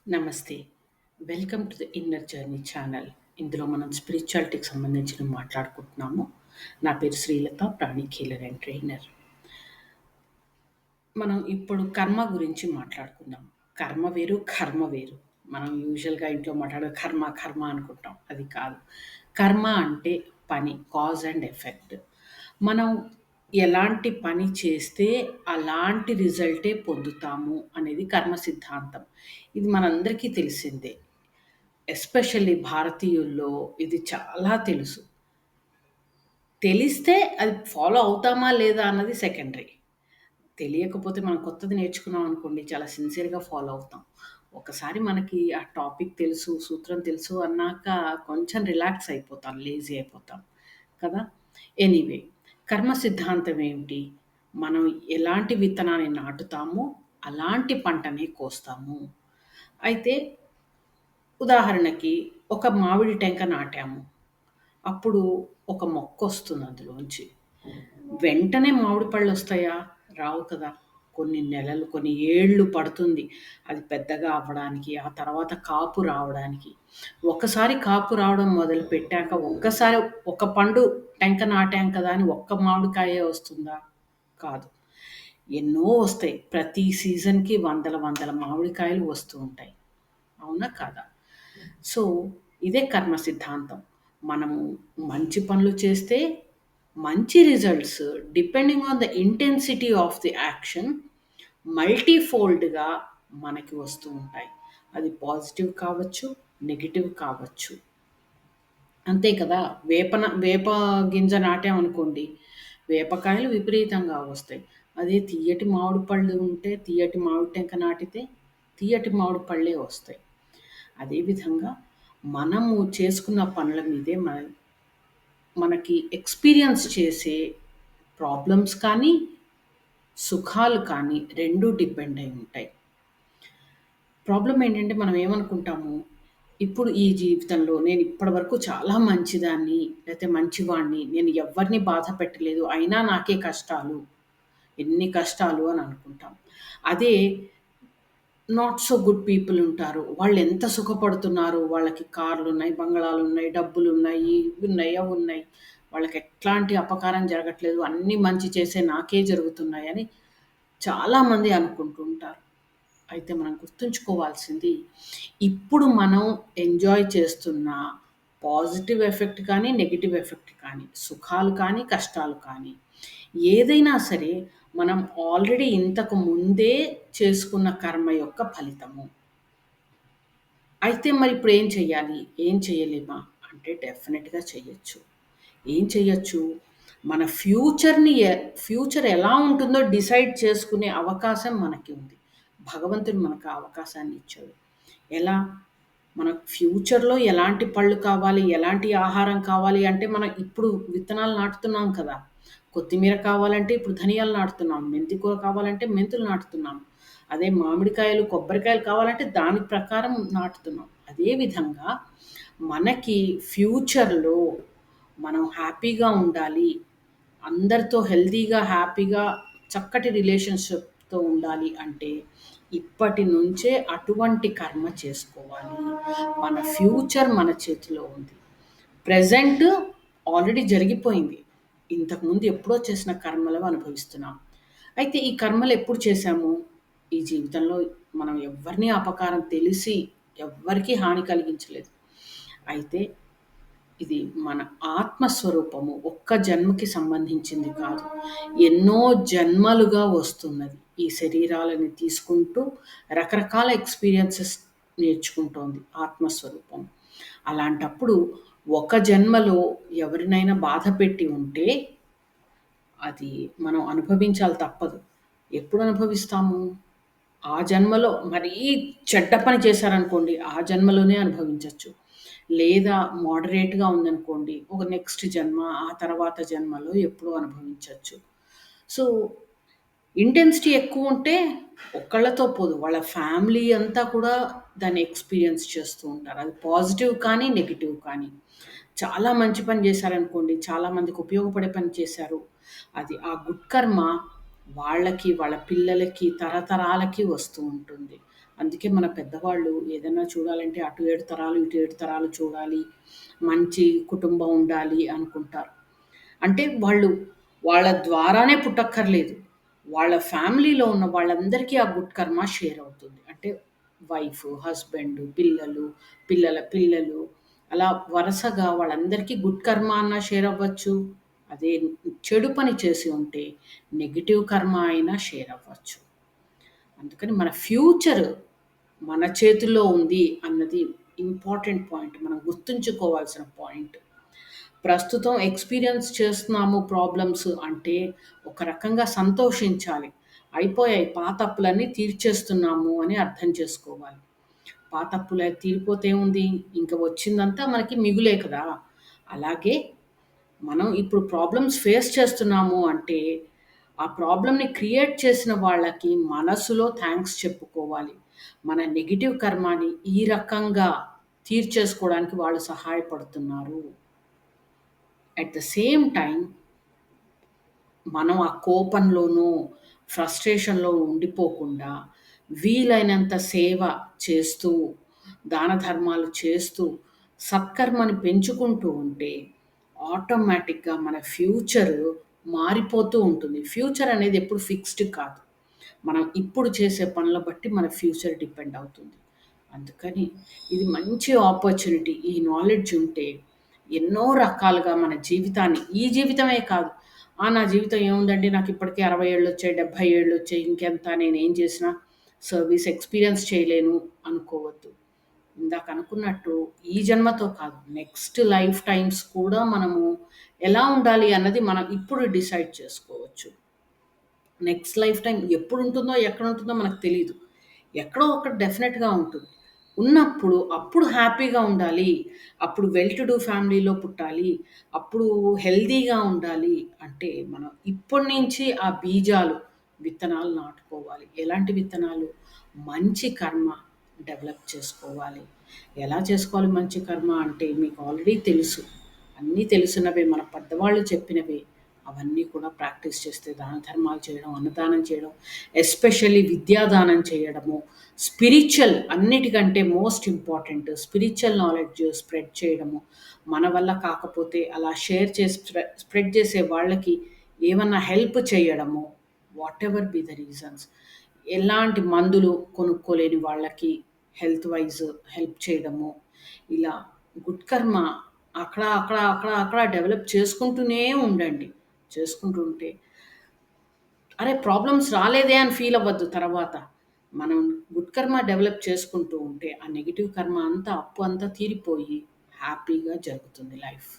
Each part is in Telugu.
నమస్తే. Welcome to the inner journey channel. ఇందులో మనం స్పిరిచువాలిటీకి సంబంధించినవి మాట్లాడుకుంటున్నాము. నా పేరు Srilatha, pranic healer and trainer. మనం ఇప్పుడు కర్మ గురించి మాట్లాడుకుందాం. కర్మ వేరు, కర్మ వేరు. మనం యూజువల్‌గా ఇంట్లో మాట్లాడే కర్మ, కర్మ అనుకుంటాం. అది కాదు. కర్మ అంటే పని, కాజ్ అండ్ ఎఫెక్ట్. మనం ఎలాంటి పని చేస్తే అలాంటి రిజల్టే పొందుతాము అనేది కర్మ సిద్ధాంతం. ఇది మనందరికీ తెలిసిందే. ఎస్పెషల్లీ భారతీయుల్లో ఇది చాలా తెలుసు. తెలిస్తే అది ఫాలో అవుతామా లేదా అన్నది సెకండరీ. తెలియకపోతే మనం కొత్తది నేర్చుకున్నాం అనుకోండి చాలా సిన్సియర్‌గా ఫాలో అవుతాం. ఒకసారి మనకి ఆ టాపిక్ తెలుసు, సూత్రం తెలుసు అన్నాక కొంచెం రిలాక్స్ అయిపోతాం, లేజీ అయిపోతాం కదా! ఎనీవే కర్మ సిద్ధాంతం ఏమిటి? మనం ఎలాంటి విత్తనాన్ని నాటుతామో అలాంటి పంటనే కోస్తాము. అయితే ఉదాహరణకి ఒక మామిడి టెంక నాటాము. అప్పుడు ఒక మొక్కొస్తుంది అందులోంచి. వెంటనే మామిడి పళ్ళొస్తాయా? రావు కదా! కొన్ని నెలలు, కొన్ని ఏళ్ళు పడుతుంది. అది పెద్దగా అవ్వడానికి, ఆ తర్వాత కాపు రావడానికి. ఒకసారి కాపు రావడం మొదలుపెట్టాక ఒక్కసారి ఒక పండు టెంక నాటాం కదా అని ఒక్క మామిడికాయే వస్తుందా? కాదు. ఎన్నో వస్తాయి. ప్రతి సీజన్‌కి వందల వందల మామిడికాయలు వస్తూ ఉంటాయి. అవునా? కాదా? సో, ఇదే కర్మ సిద్ధాంతం. మనము మంచి పనులు చేస్తే మంచి results depending on the intensity of the action మల్టీఫోల్డ్‌గా మనకి వస్తూ ఉంటాయి. అది పాజిటివ్ కావచ్చు, నెగెటివ్ కావచ్చు. అంతే కదా! వేప గింజ నాటామనుకోండి, వేపకాయలు విపరీతంగా వస్తాయి. అదే తియ్యటి మామిడి పళ్ళు ఉంటే, తియ్యటి మామిడి టెంక నాటితే, తియ్యటి మామిడి పళ్ళే వస్తాయి. అదేవిధంగా మనము చేసుకున్న పనుల మీదే మనకి ఎక్స్‌పీరియన్స్ చేసే ప్రాబ్లమ్స్ కానీ, సుఖాలు కానీ 2 డిపెండ్ అయి ఉంటాయి. ప్రాబ్లమ్ ఏంటంటే మనం ఏమనుకుంటాము, ఇప్పుడు ఈ జీవితంలో నేను ఇప్పటి వరకు చాలా మంచిదాన్ని, లేతే మంచివాడిని, నేను ఎవ్వరిని బాధ పెట్టలేదు, అయినా నాకే కష్టాలు, ఎన్ని కష్టాలు అని అనుకుంటాం. అదే నాట్ సో గుడ్ పీపుల్ ఉంటారు. వాళ్ళెంత సుఖపడుతున్నారు. వాళ్ళకి కార్లున్నాయి, బంగళాలున్నాయి, డబ్బులున్నాయి, ఇవున్నాయి, అవున్నాయి. వాళ్ళకెట్లాంటి అపకారం జరగట్లేదు. అన్నీ మంచి చేసే నాకే జరుగుతున్నాయని చాలామంది అనుకుంటూ ఉంటారు. అయితే మనం గుర్తుంచుకోవాల్సింది, ఇప్పుడు మనం ఎంజాయ్ చేస్తున్న పాజిటివ్ ఎఫెక్ట్ కానీ, నెగెటివ్ ఎఫెక్ట్ కానీ, సుఖాలు కానీ, కష్టాలు కానీ, ఏదైనా సరే మనం ఆల్రెడీ ఇంతకు ముందే చేసుకున్న కర్మ యొక్క ఫలితము. అయితే మరి ఇప్పుడేం చెయ్యాలి? ఏం చేయలేమా? అంటే డెఫినిట్‌గా చెయ్యొచ్చు. ఏం చెయ్యొచ్చు? మన ఫ్యూచర్ ఎలా ఉంటుందో డిసైడ్ చేసుకునే అవకాశం మనకి ఉంది. భగవంతుడు మనకు ఆ అవకాశాన్ని ఇచ్చాడు. ఎలా? మనకు ఫ్యూచర్‌లో ఎలాంటి పళ్ళు కావాలి, ఎలాంటి ఆహారం కావాలి అంటే మనం ఇప్పుడు విత్తనాలు నాటుతున్నాం కదా! కొత్తిమీర కావాలంటే ఇప్పుడు ధనియాలు నాటుతున్నాం. మెంతి కూర కావాలంటే మెంతులు నాటుతున్నాం. అదే మామిడికాయలు, కొబ్బరికాయలు కావాలంటే దాని ప్రకారం నాటుతున్నాం. అదే విధంగా మనకి ఫ్యూచర్‌లో మనం హ్యాపీగా ఉండాలి. అందరితో హెల్తీగా, హ్యాపీగా, చక్కటి రిలేషన్‌షిప్‌తో ఉండాలి అంటే ఇప్పటి నుంచే అటువంటి కర్మ చేసుకోవాలి. మన ఫ్యూచర్ మన చేతిలో ఉంది. ప్రెజెంట్ ఆల్రెడీ జరిగిపోయింది. ఇంతకుముందు ఎప్పుడో చేసిన కర్మలు అనుభవిస్తున్నాం. అయితే ఈ కర్మలు ఎప్పుడు చేశాము? ఈ జీవితంలో మనం ఎవ్వరిని అపకారం తెలిసి ఎవ్వరికీ హాని కలిగించలేదు. అయితే ఇది మన ఆత్మస్వరూపము. ఒక్క జన్మకి సంబంధించింది కాదు. ఎన్నో జన్మలుగా వస్తున్నది. ఈ శరీరాలని తీసుకుంటూ రకరకాల ఎక్స్‌పీరియన్సెస్ నేర్చుకుంటోంది ఆత్మస్వరూపం. అలాంటప్పుడు ఒక జన్మలో ఎవరినైనా బాధపెట్టి ఉంటే అది మనం అనుభవించాలి తప్పదు. ఎప్పుడు అనుభవిస్తాము? ఆ జన్మలో మరీ చెడ్డ పని చేశారనుకోండి, ఆ జన్మలోనే అనుభవించొచ్చు. లేదా మోడరేట్‌గా ఉందనుకోండి, ఒక నెక్స్ట్ జన్మ, ఆ తర్వాత జన్మలో ఎప్పుడో అనుభవించొచ్చు. సో, ఇంటెన్సిటీ ఎక్కువుంటే ఒక్కళ్ళతో పోదు. వాళ్ళ ఫ్యామిలీ అంతా కూడా దాన్ని ఎక్స్‌పీరియన్స్ చేస్తూ ఉంటారు. అది పాజిటివ్ కానీ, నెగెటివ్ కానీ. చాలా మంచి పని చేశారనుకోండి, చాలా మందికి ఉపయోగపడే పని చేశారు. అది ఆ గుడ్ కర్మ వాళ్ళకి, వాళ్ళ పిల్లలకి, తరతరాలకి వస్తూ ఉంటుంది. అందుకే మన పెద్దవాళ్ళు ఏదైనా చూడాలంటే అటు 7 తరాలు, ఇటు 7 తరాలు చూడాలి. మంచి కుటుంబం ఉండాలి అనుకుంటారు. అంటే వాళ్ళు వాళ్ళ ద్వారానే పుట్టక్కర్లేదు. వాళ్ళ ఫ్యామిలీలో ఉన్న వాళ్ళందరికీ ఆ గుడ్ కర్మ షేర్ అవుతుంది. అంటే వైఫ్, హస్బెండ్, పిల్లలు, పిల్లల పిల్లలు అలా వరసగా వాళ్ళందరికీ గుడ్ కర్మ అన్నా షేర్ అవ్వచ్చు. అదే చెడు పని చేసి ఉంటే నెగెటివ్ కర్మ అయినా షేర్ అవ్వచ్చు. అందుకని మన ఫ్యూచర్ మన చేతుల్లో ఉంది అన్నది ఇంపార్టెంట్ పాయింట్. మనం గుర్తుంచుకోవాల్సిన పాయింట్. ప్రస్తుతం ఎక్స్‌పీరియన్స్ చేస్తున్నాము ప్రాబ్లమ్స్ అంటే, ఒక రకంగా సంతోషించాలి. అయిపోయాయి పాత అప్పులన్నీ తీర్చేస్తున్నాము అని అర్థం చేసుకోవాలి. పాత అప్పులు తీరిపోతే ఏముంది? ఇంక వచ్చిందంతా మనకి మిగులే కదా! అలాగే మనం ఇప్పుడు ప్రాబ్లమ్స్ ఫేస్ చేస్తున్నాము అంటే, ఆ ప్రాబ్లమ్‌ని క్రియేట్ చేసిన వాళ్ళకి మనసులో థాంక్స్ చెప్పుకోవాలి. మన నెగెటివ్ కర్మాని ఈ రకంగా తీర్చేసుకోవడానికి వాళ్ళు సహాయపడుతున్నారు. అట్ ద సేమ్ టైమ్ మనం ఆ కోపంలోనూ, ఫ్రస్ట్రేషన్‌లో ఉండిపోకుండా వీలైనంత సేవ చేస్తూ, దాన ధర్మాలు చేస్తూ, సత్కర్మని పెంచుకుంటూ ఉంటే ఆటోమేటిక్‌గా మన ఫ్యూచరు మారిపోతూ ఉంటుంది. ఫ్యూచర్ అనేది ఎప్పుడు ఫిక్స్డ్ కాదు. మనం ఇప్పుడు చేసే పనుల బట్టి మన ఫ్యూచర్ డిపెండ్ అవుతుంది. అందుకని ఇది మంచి ఆపర్చునిటీ. ఈ నాలెడ్జ్ ఉంటే ఎన్నో రకాలుగా మన జీవితాన్ని ఈ జీవితమే కాదు. నా జీవితం ఏముందండి నాకు ఇప్పటికే 60 ఏళ్ళొచ్చాయి, 70 ఏళ్ళొచ్చాయి ఇంకెంత నేనేం చేసినా సర్వీస్ ఎక్స్‌పీరియన్స్ చేయలేను అనుకోవద్దు. ఇందాక అనుకున్నట్టు ఈ జన్మతో కాదు నెక్స్ట్ లైఫ్ టైమ్స్ కూడా మనము ఎలా ఉండాలి అన్నది మనం ఇప్పుడు డిసైడ్ చేసుకోవచ్చు. నెక్స్ట్ లైఫ్ టైమ్ ఎప్పుడుంటుందో, ఎక్కడుంటుందో మనకు తెలీదు. ఎక్కడో అక్కడ డెఫినెట్‌గా ఉంటుంది. ఉన్నప్పుడు అప్పుడు హ్యాపీగా ఉండాలి. అప్పుడు వెల్ టు డూ ఫ్యామిలీలో పుట్టాలి. అప్పుడు హెల్తీగా ఉండాలి అంటే మనం ఇప్పటి నుంచి ఆ బీజాలు, విత్తనాలు నాటుకోవాలి. ఎలాంటి విత్తనాలు? మంచి కర్మ డెవలప్ చేసుకోవాలి. ఎలా చేసుకోవాలి మంచి కర్మ అంటే మీకు ఆల్రెడీ తెలుసు. అన్నీ తెలిసినవే మన పెద్దవాళ్ళు చెప్పినవే. అవన్నీ కూడా ప్రాక్టీస్ చేస్తే దాన ధర్మాలు చేయడం, అన్నదానం చేయడం, ఎస్పెషల్లీ విద్యాదానం చేయడము, స్పిరిచ్యువల్ అన్నిటికంటే most important spiritual knowledge spread చేయడము. మన వల్ల కాకపోతే అలా షేర్ చేసి స్ప్రెడ్ చేసే వాళ్ళకి ఏమన్నా హెల్ప్ చేయడము. Whatever be the reasons. ఎలాంటి మందులు కొనుక్కోలేని వాళ్ళకి హెల్త్ వైస్ హెల్ప్ చేయడము. ఇలా గుడ్ కర్మ అక్కడ డెవలప్ చేసుకుంటూనే ఉండండి. చేసుకుంటూ ఉంటే అరే! ప్రాబ్లమ్స్ రాలేదే అని ఫీల్ అవ్వద్దు తర్వాత. మనం గుడ్ కర్మ డెవలప్ చేసుకుంటూ ఉంటే, ఆ నెగెటివ్ కర్మ అంతా అప్పు అంతా తీరిపోయి హ్యాపీగా జరుగుతుంది లైఫ్.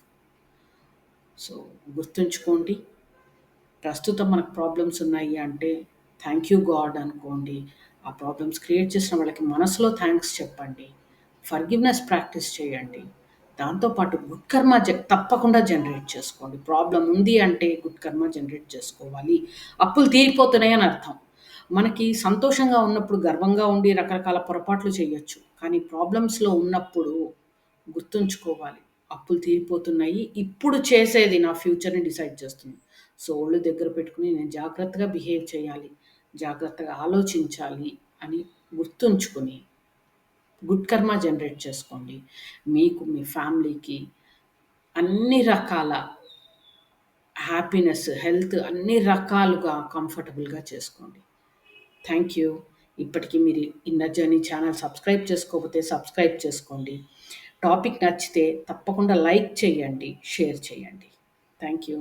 సో, గుర్తుంచుకోండి. ప్రస్తుతం మనకు ప్రాబ్లమ్స్ ఉన్నాయి అంటే, థాంక్ యూ గాడ్ అనుకోండి. ఆ ప్రాబ్లమ్స్ క్రియేట్ చేసిన వాళ్ళకి మనసులో థాంక్స్ చెప్పండి. ఫర్‌గివ్‌నెస్ ప్రాక్టీస్ చేయండి. దాంతో పాటు గుడ్ కర్మ తప్పకుండా జనరేట్ చేసుకోండి. ప్రాబ్లమ్ ఉంది అంటే గుడ్ కర్మ జనరేట్ చేసుకోవాలి. అప్పులు తీరిపోతున్నాయి అని అర్థం. మనకి సంతోషంగా ఉన్నప్పుడు గర్వంగా ఉండి రకరకాల పొరపాట్లు చేయొచ్చు. కానీ ప్రాబ్లమ్స్‌లో ఉన్నప్పుడు గుర్తుంచుకోవాలి. అప్పులు తీరిపోతున్నాయి. ఇప్పుడు చేసేది నా ఫ్యూచర్‌ని డిసైడ్ చేస్తుంది. సో, ఒళ్ళు దగ్గర పెట్టుకొని నేను జాగ్రత్తగా బిహేవ్ చేయాలి. జాగ్రత్తగా ఆలోచించాలి అని గుర్తుంచుకొని గుడ్ కర్మ జనరేట్ చేసుకోండి. మీకు, మీ ఫ్యామిలీకి అన్ని రకాల హ్యాపీనెస్, హెల్త్ అన్ని రకాలుగా కంఫర్టబుల్‌గా చేసుకోండి. Thank you. ఇప్పటికి మీరు ఇన్నర్ జర్నీ ఛానల్ సబ్స్క్రైబ్ చేసుకోకపోతే సబ్స్క్రైబ్ చేసుకోండి. టాపిక్ నచ్చితే తప్పకుండా లైక్ చేయండి, షేర్ చేయండి. Thank you.